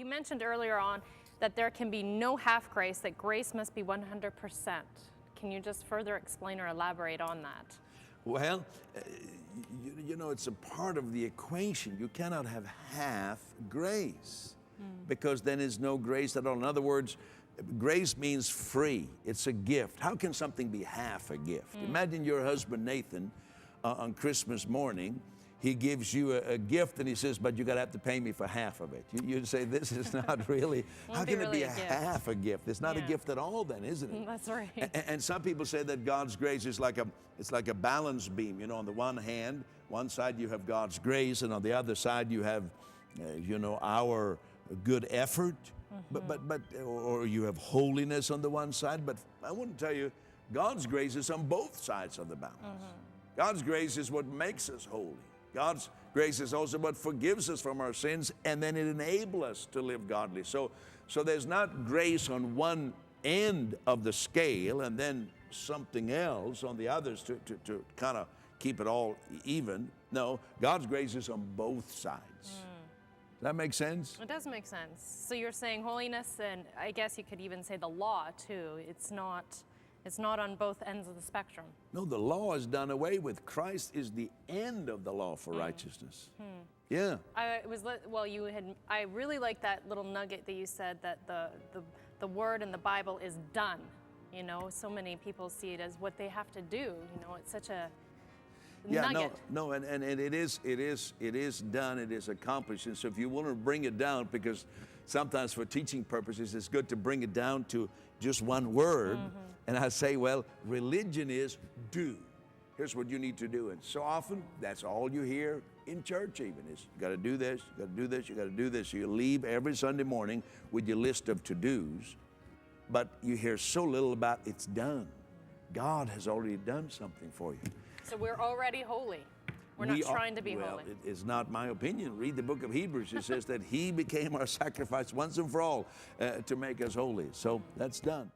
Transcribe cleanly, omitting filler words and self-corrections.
you mentioned earlier on that there can be no half grace, that grace must be 100%. Can you just further explain or elaborate on that? Well, you know, it's a part of the equation. You cannot have half grace because then there's no grace at all. In other words, grace means free. It's a gift. How can something be half a gift? Imagine your husband, Nathan, on Christmas morning. He gives you a gift and he says, but you gotta have to pay me for half of it. You'd say, this is not really, how can it be a half a gift? It's not a gift at all then, isn't it? That's right. And some people say that God's grace is like a balance beam. You know, on the one hand, one side you have God's grace, and on the other side you have, you know, our good effort, or you have holiness on the one side. But I want to tell you, God's grace is on both sides of the balance. God's grace is what makes us holy. God's grace is also what forgives us from our sins, and then it enables us to live godly. So there's not grace on one end of the scale and then something else on the others to kind of keep it all even. No, God's grace is on both sides. Does that make sense? It does make sense. So you're saying holiness, and I guess you could even say the law too. It's not on both ends of the spectrum. No, the law is done away with. Christ is the end of the law for righteousness. Yeah. I really like that little nugget that you said, that the word in the Bible is done. You know, so many people see it as what they have to do. You know, it's such a nugget. No, and it is done, it is accomplished. And so if you want to bring it down, because sometimes for teaching purposes, it's good to bring it down to just one word. And I say, well, religion is do. Here's what you need to do. And so often, that's all you hear in church even, is you gotta do this, you gotta do this, you gotta do this. So you leave every Sunday morning with your list of to-dos, but you hear so little about it's done. God has already done something for you. So we're already holy. We're not trying to be holy. Well, it's not my opinion. Read the book of Hebrews. It says that He became our sacrifice once and for all to make us holy. So that's done.